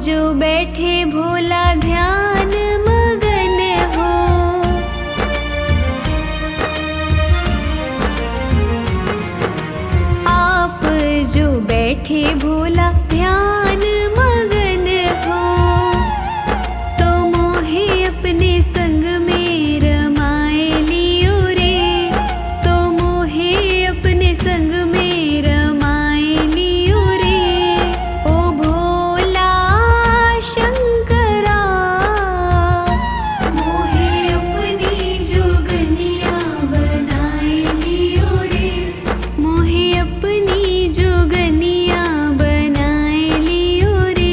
जो बैठे भोला ध्यान मगन हो। आप जो बैठे भोला ध्यान मगन हो, तो मोहे अपने संग में रमाए लियो रे, तो मोहे अपने संग में रमाए लियो रे। ओ भोला शंकरा, मोहे अपनी जोगनिया बनाए लियो रे, मोहे अपनी जोगनिया बनाए लियो रे।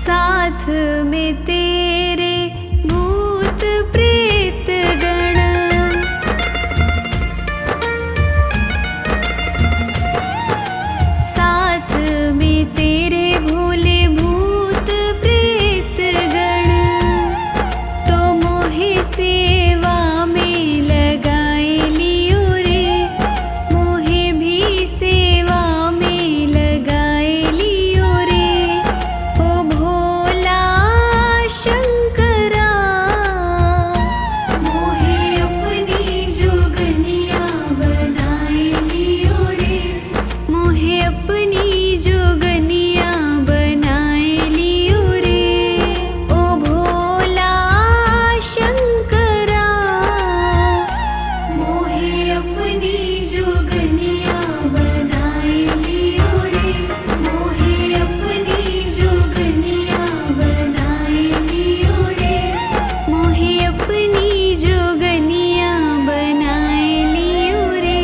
साथ में तेरे भूत प्रेत गण, साथ में तेरे भोले भूत प्रेत गण, तो मोहे सेवा में लगाए लियो रे, मोहे भी सेवा में लगाए लियो रे। ओ भोला शंकरा, मोहे अपनी जोगनिया बनाए लियो रे, मोहे अपनी जोगनिया बनाए लियो रे। ओ भोला शंकरा, मोहे अपनी जोगनिया बनाए लियो रे, मोहे अपनी जोगनिया बनाए लियो रे, मोहे अपनी जोगनिया बनाए लियो रे।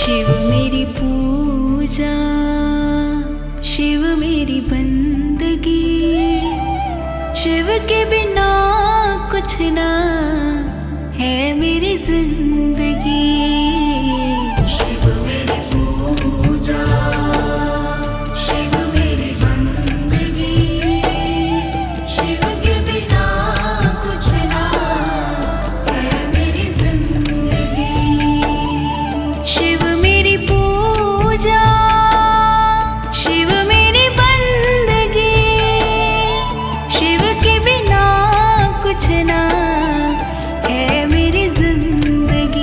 शिव मेरी पूजा, शिव मेरी बंदगी, शिव के बिना कुछ ना है मेरी जिंदगी। शिव मेरी पूजा, शिव मेरी बंदगी, शिव के बिना कुछ ना है मेरी जिंदगी। शिव मेरी पूजा, शिव मेरी बंदगी, शिव के बिना कुछ ना है मेरी जिंदगी।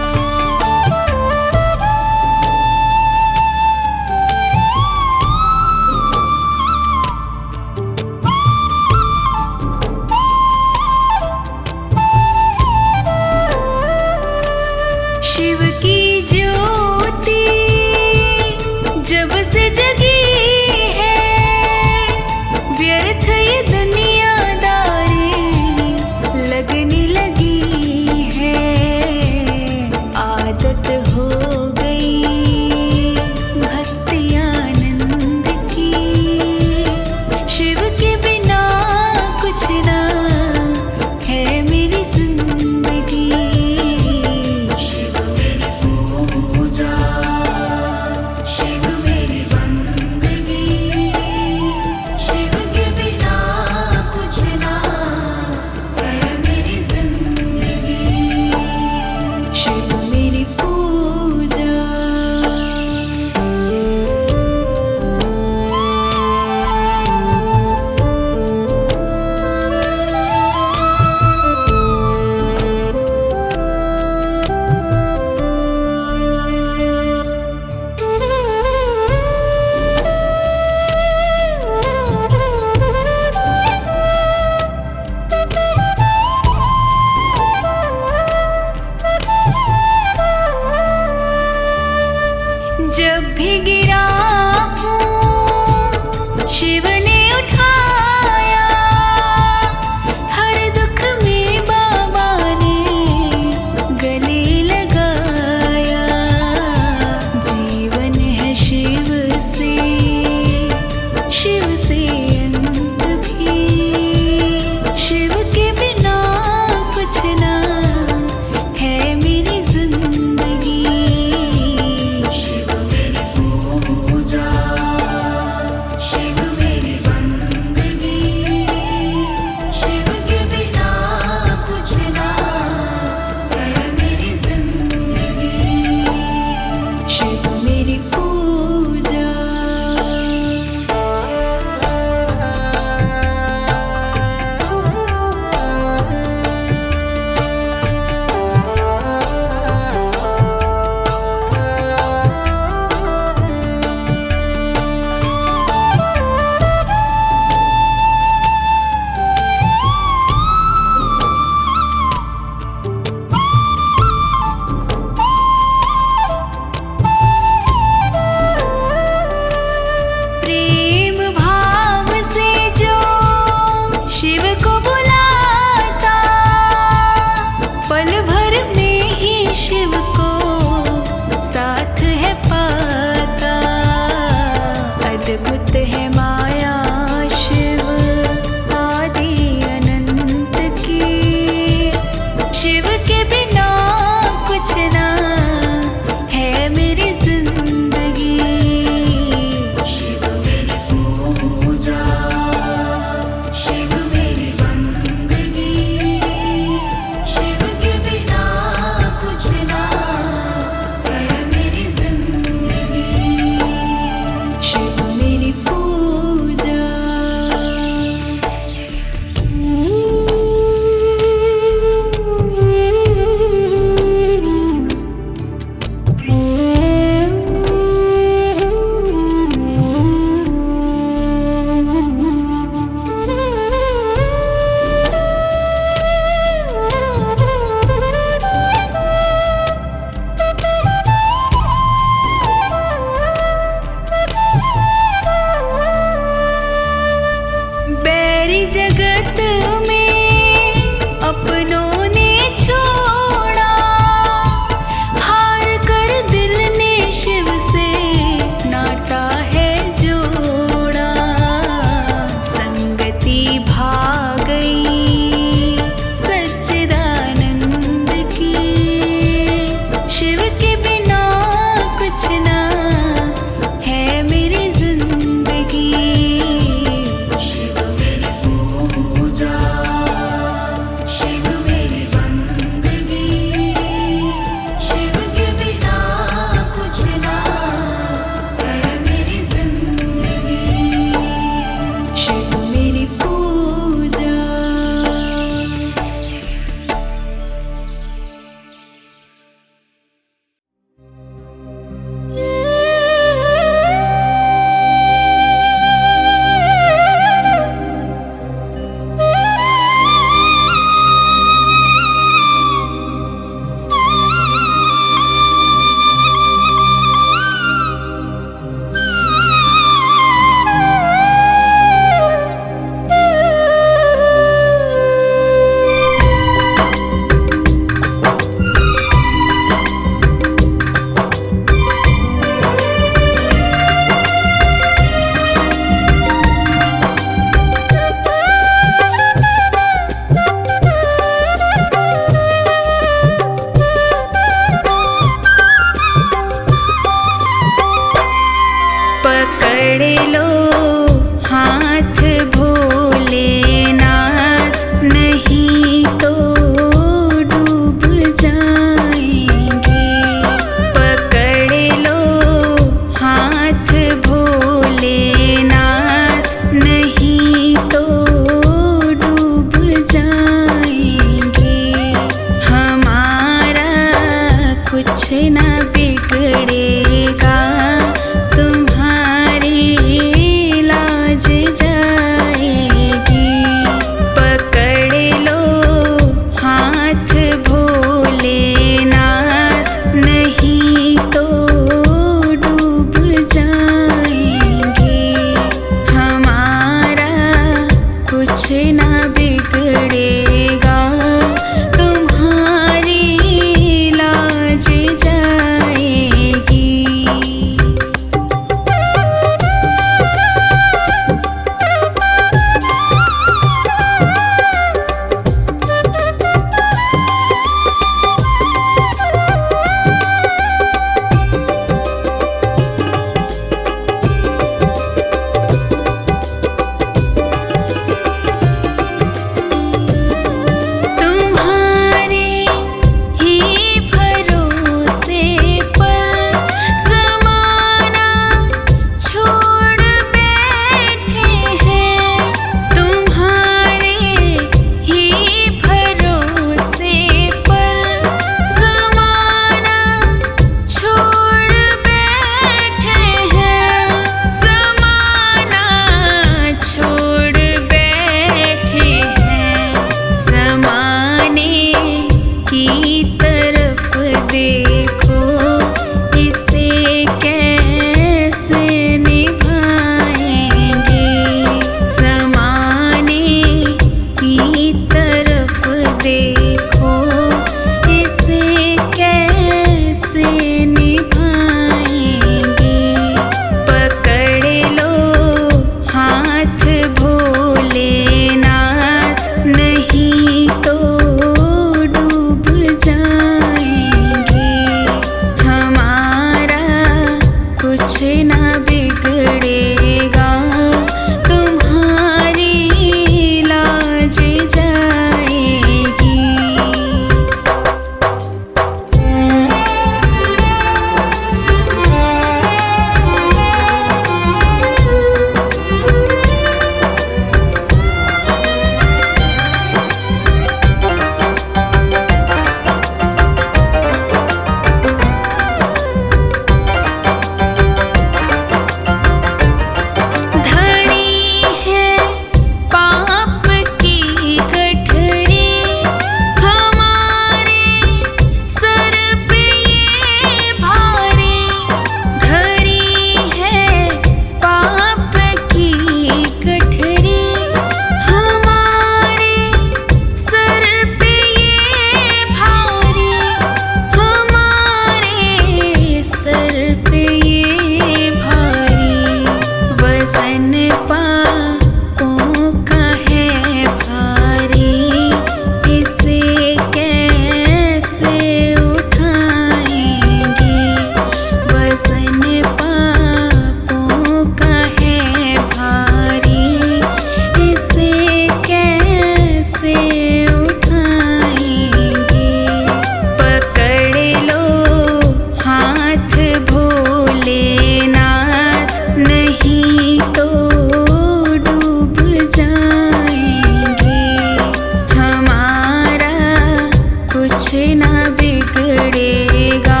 कुछ ना बिगड़ेगा,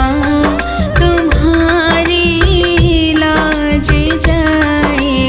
तुम्हारी लाज जाएगी।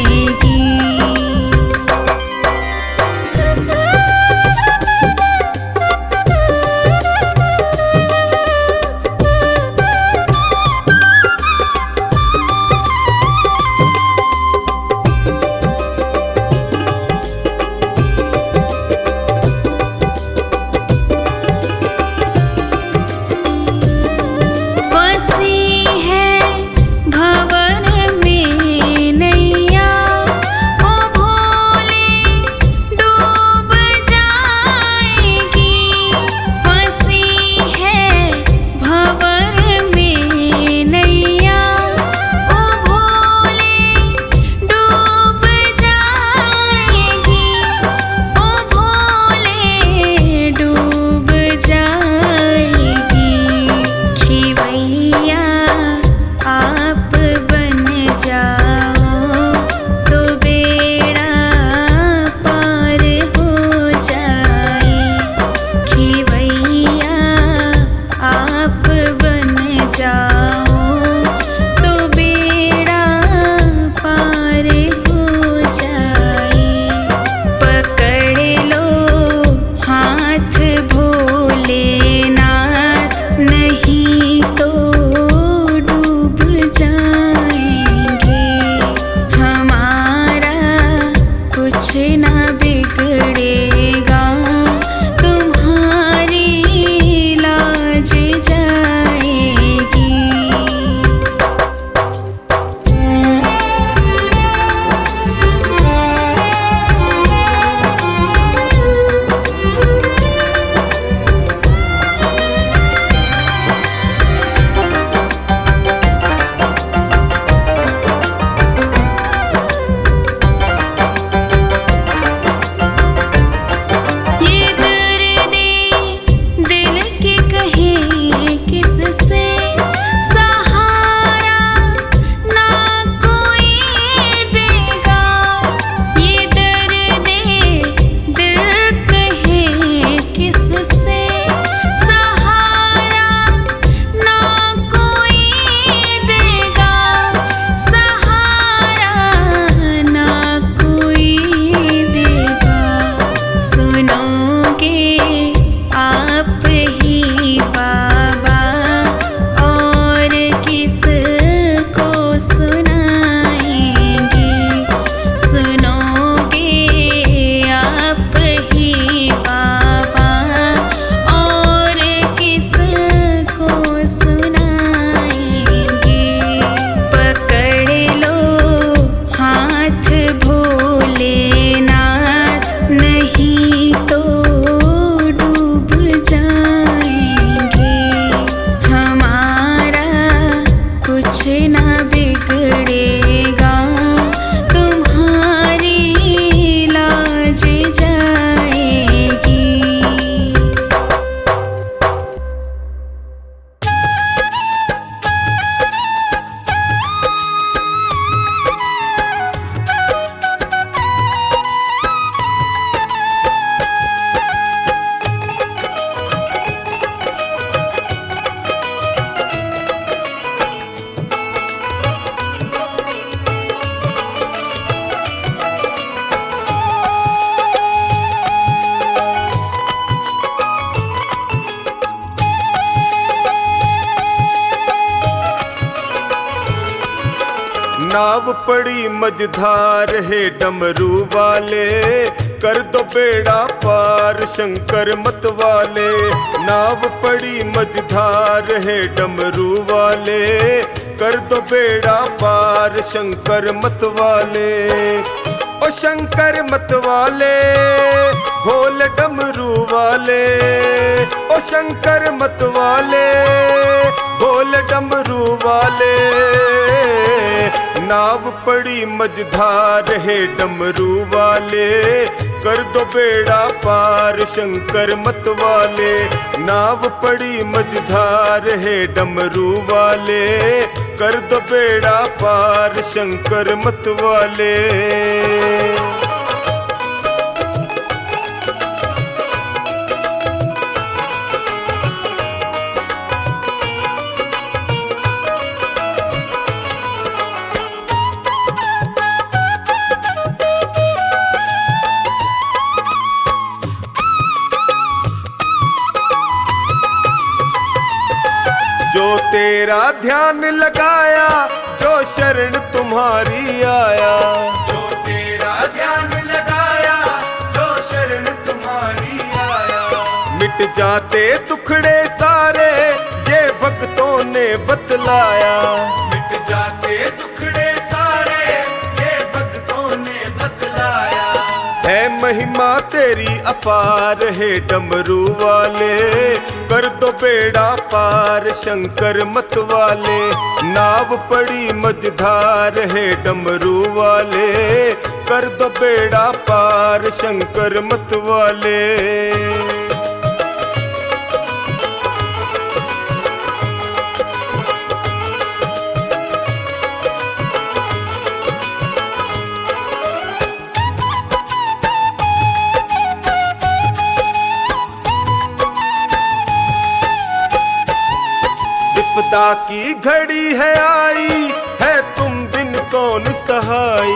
नाव पड़ी मझधार है डमरू वाले, कर दो बेड़ा पार शंकर मत वाले। नाव पड़ी मझधार है डमरू वाले, कर दो बेड़ा पार शंकर मत वाले। ओ शंकर मत वाले भोल डमरू वाले, ओ शंकर मत वाले भोल डमरू वाले। नाव पड़ी मझधार है डमरू वाले, कर दो बेड़ा पार शंकर मत वाले। नाव पड़ी मझधार है डमरू वाले, कर दो बेड़ा पार शंकर मत वाले। तेरा ध्यान लगाया, जो शरण तुम्हारी आया। जो तेरा ध्यान लगाया, जो शरण तुम्हारी आया। मिट जाते दुखड़े सारे, ये भक्तों ने बतलाया। मिट जाते दुखड़े सारे, ये भक्तों ने बतलाया। है महिमा तेरी अपार, है डमरू वाले कर दो बेड़ा पार। शंकर मत वाले नाव पड़ी मझधार, है डमरू वाले कर दो बेड़ा पार। शंकर मत वाले। विपदा की घड़ी है आई, है तुम बिन कौन सहाई।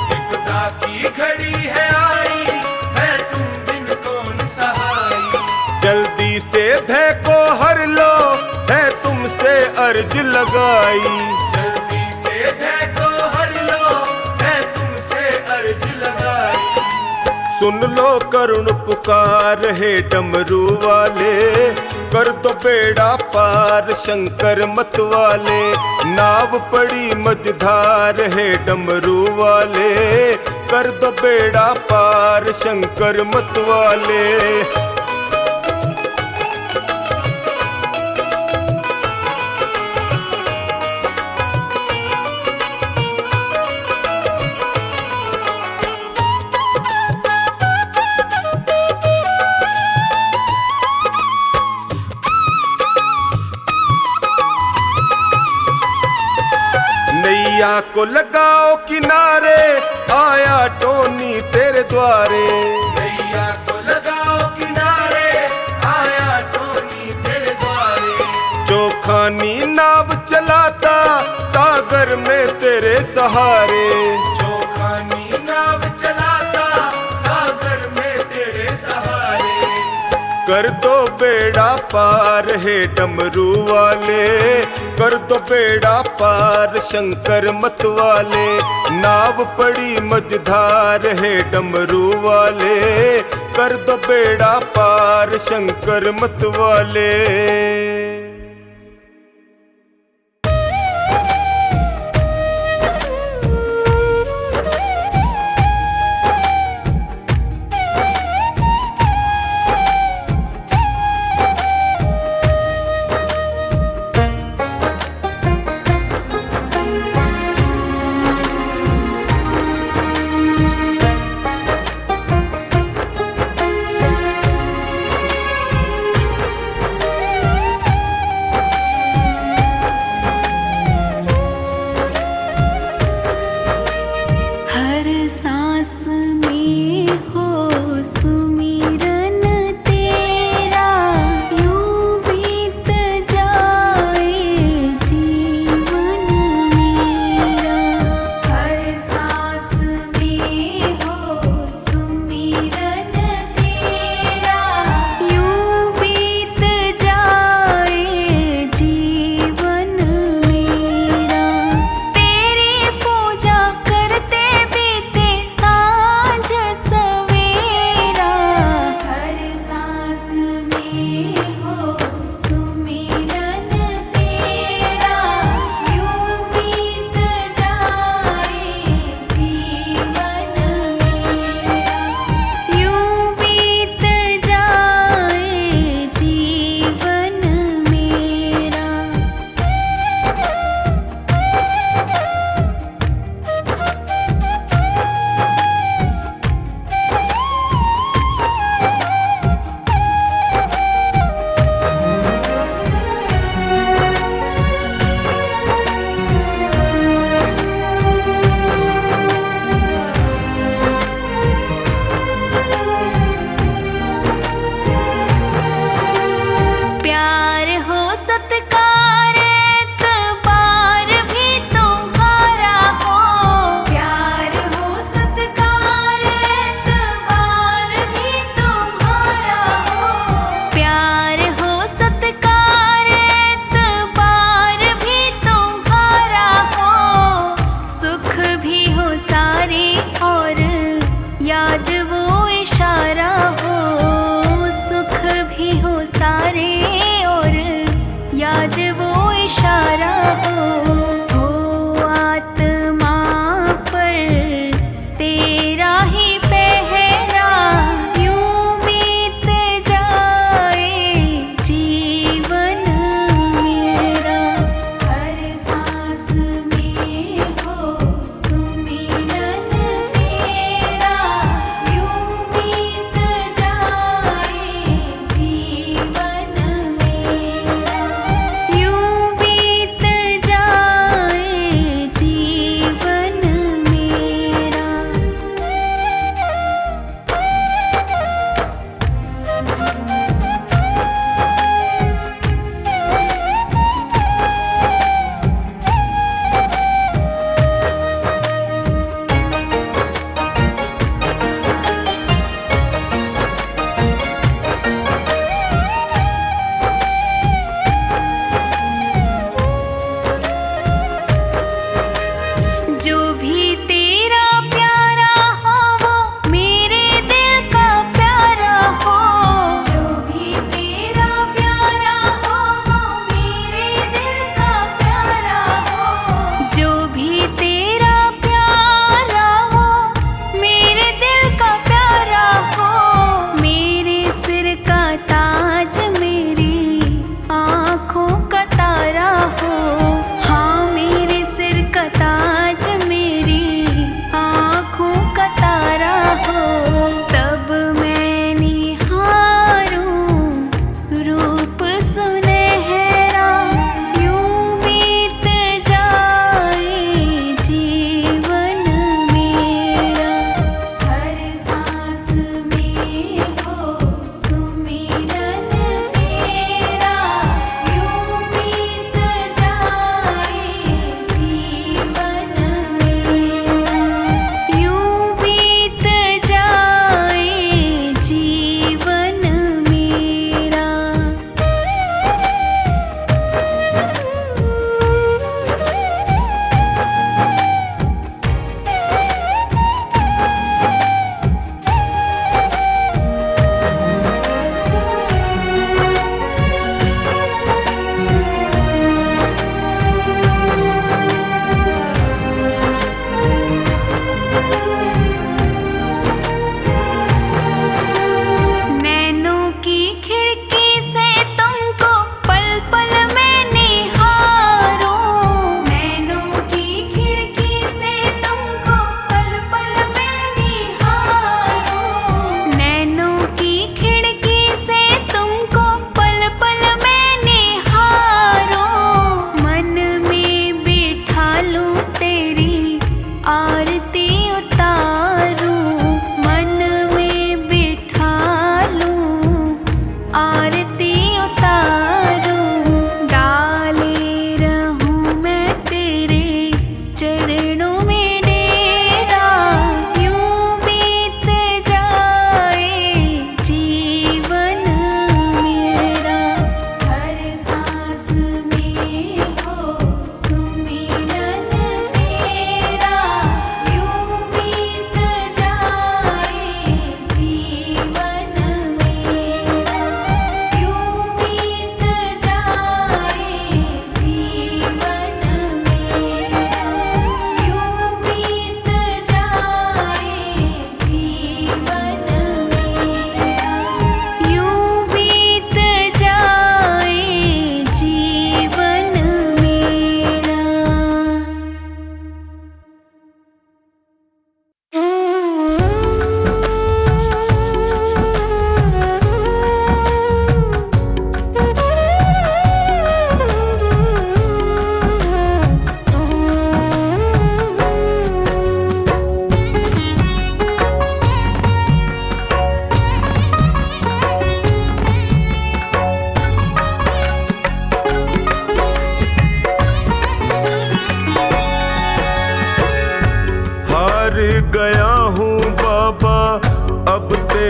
विपदा की घड़ी है आई, है तुम बिन कौन सहाई। जल्दी से भय को हर लो, है तुमसे अर्ज लगाई। जल्दी से भय को हर लो, है तुमसे अर्ज लगाई। सुन लो करुण पुकार, है डमरू वाले कर दो बेड़ा पार। शंकर मत वाले नाव पड़ी मझधार, है डमरू वाले कर दो बेड़ा पार। शंकर मत वाले। नैया को लगाओ किनारे, आया टोनी तेरे द्वारे। नैया को लगाओ किनारे, आया टोनी तेरे द्वारे। जो खानी नाव चलाता, सागर में तेरे सहारे। जो खानी नाव चलाता, सागर में तेरे सहारे। कर दो बेड़ा पार, है डमरू वाले कर दो बेड़ा पार। शंकर मत वाले नाव पड़ी मझधार, है डमरू वाले कर दो बेड़ा पार। शंकर मत वाले।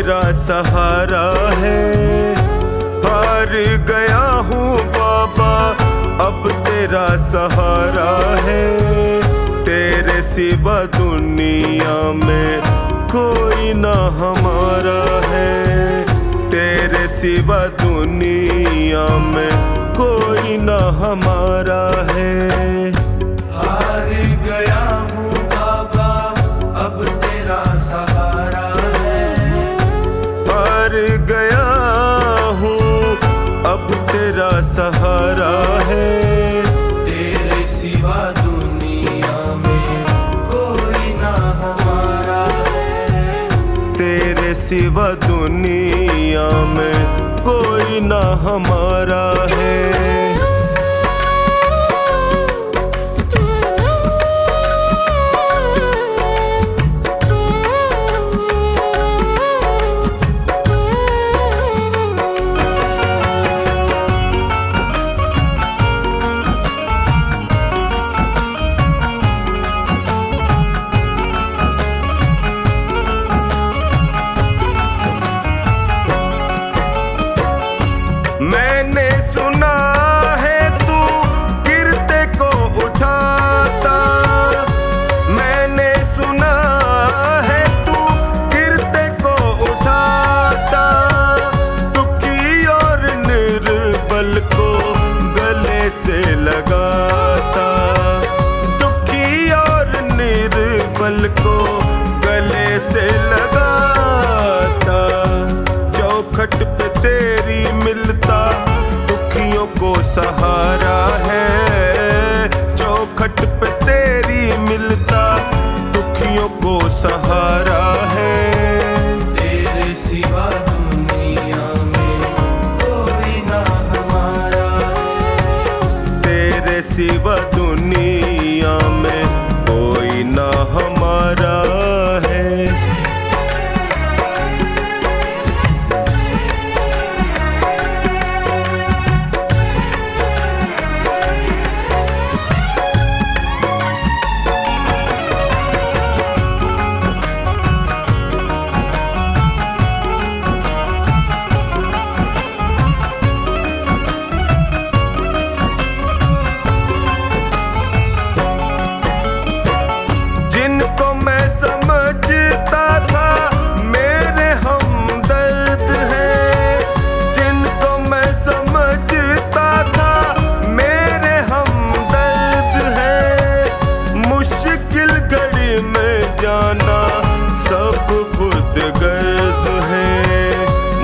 तेरा सहारा है। हार गया हूँ बाबा अब तेरा सहारा है। तेरे सिवा दुनिया में कोई ना हमारा है। तेरे सिवा दुनिया में कोई ना हमारा है। हार गया हूँ बाबा अब तेरा सहारा है। हार गया हूँ अब तेरा सहारा है। तेरे सिवा दुनिया में कोई ना हमारा है। तेरे सिवा दुनिया में कोई ना हमारा है। मैंने सुना है तू गिरते को उठाता। मैंने सुना है तू गिरते को उठाता। दुखी और निर्बल को गले से लगाता। दुखी और निर्बल को गले से लगाता। चौखट पे तेरी मिलता दुखियों को सहारा है। चौखट पे तेरी मिलता दुखियों को सहारा है। तेरे सिवा दुनिया में कोई ना हमारा है। तेरे सिवा दुनिया में कोई ना हमारा है। जिनको मैं समझता था मेरे हमदर्द हैं। जिनको मैं समझता था मेरे हमदर्द हैं। मुश्किल घड़ी में जाना सब खुद गर्ज है।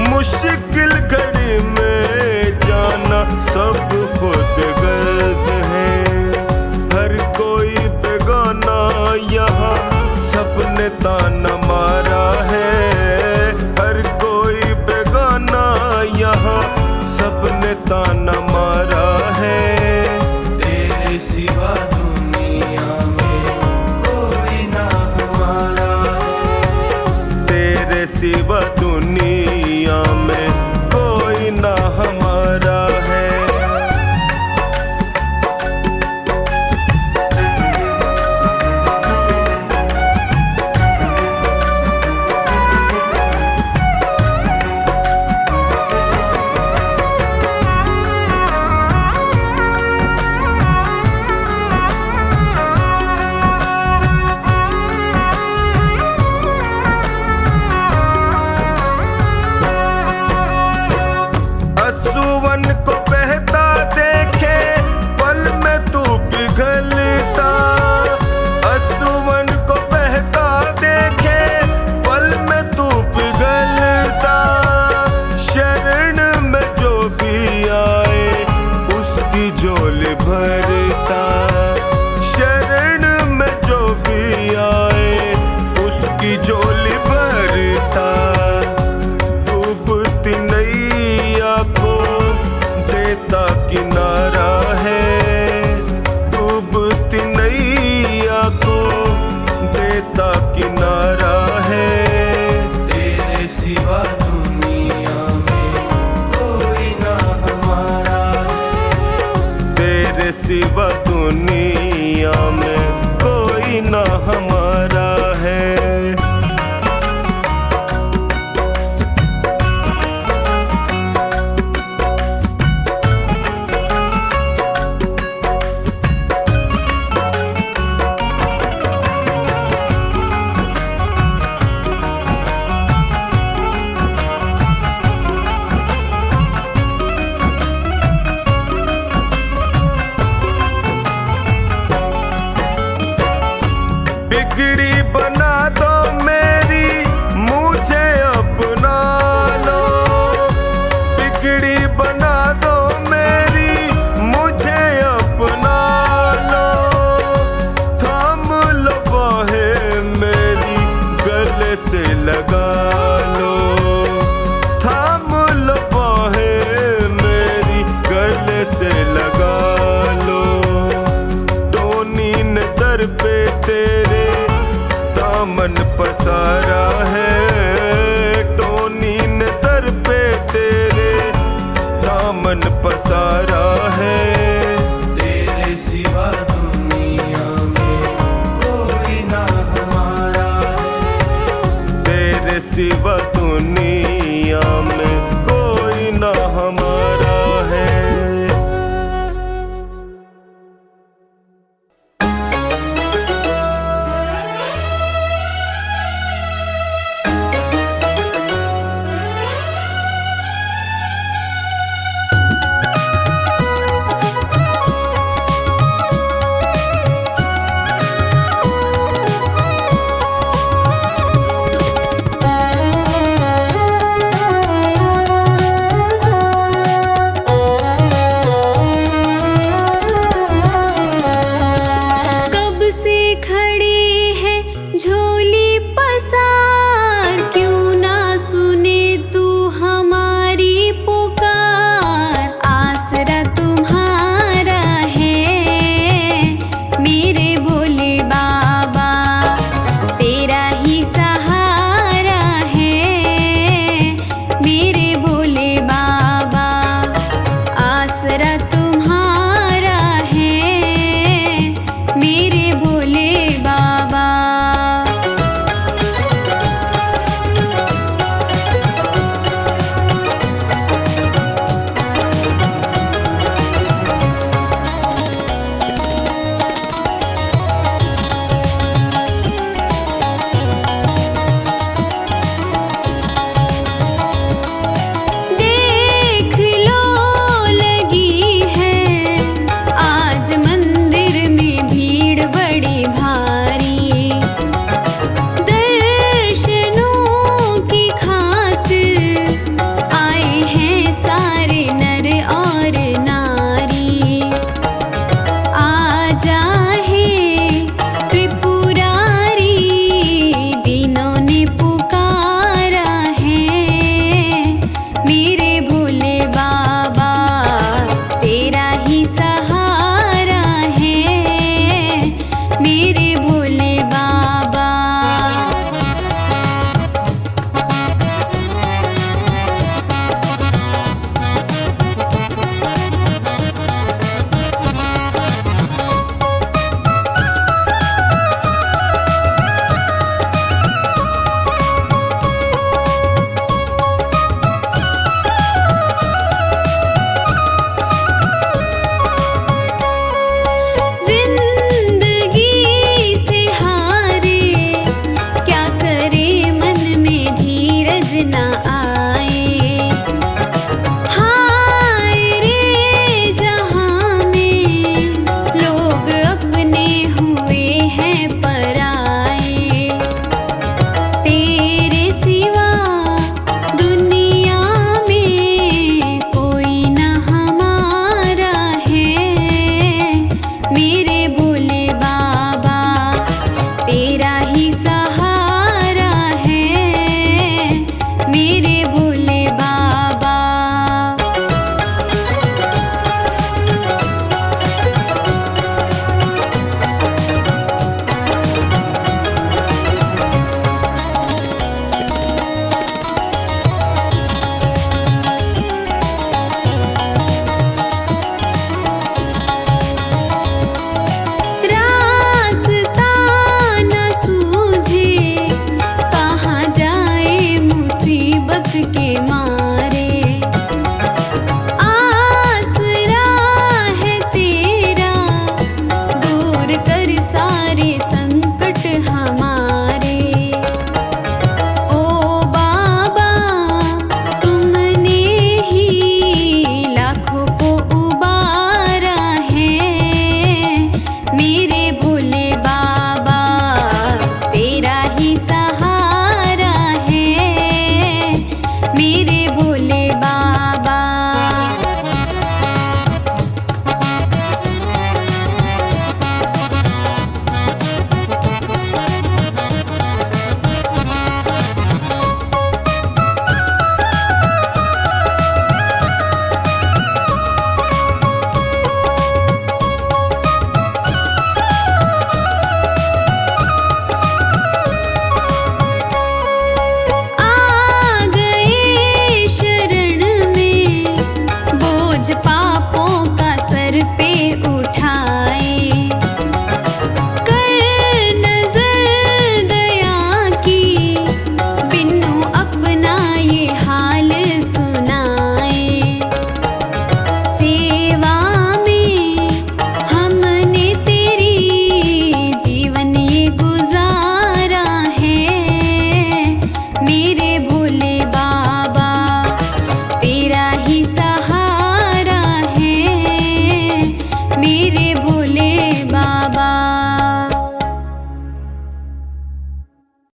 मुश्किल घड़ी में जाना सब खुद गर्ज है। हर कोई बेगाना यहाँ सबने ताना मारा है। हर कोई बेगाना यहाँ सबने ताना मारा है। तेरे सिवा दुनिया में कोई ना हमारा है। तेरे सिवा दुनिया में कोई ना हमारा है। असुवन को बहता देखे पल में तू पिघलता। असुवन को बहता देखे पल में तू पिघलता। शरण में जो भी आए उसकी झोली भरता। शरण में जो भी आए उसकी झोली भरता। डूबती नैया को देता किनारा है। डूबती नैया को देता किनारा है। तेरे सिवा दुनिया में कोई ना हमारा है। तेरे सिवा दुनिया में कोई ना हमारा है। से लगा लो। टोनी ने दर पे तेरे दामन पसारा है, टोनी ने दर पे तेरे दामन पसारा है।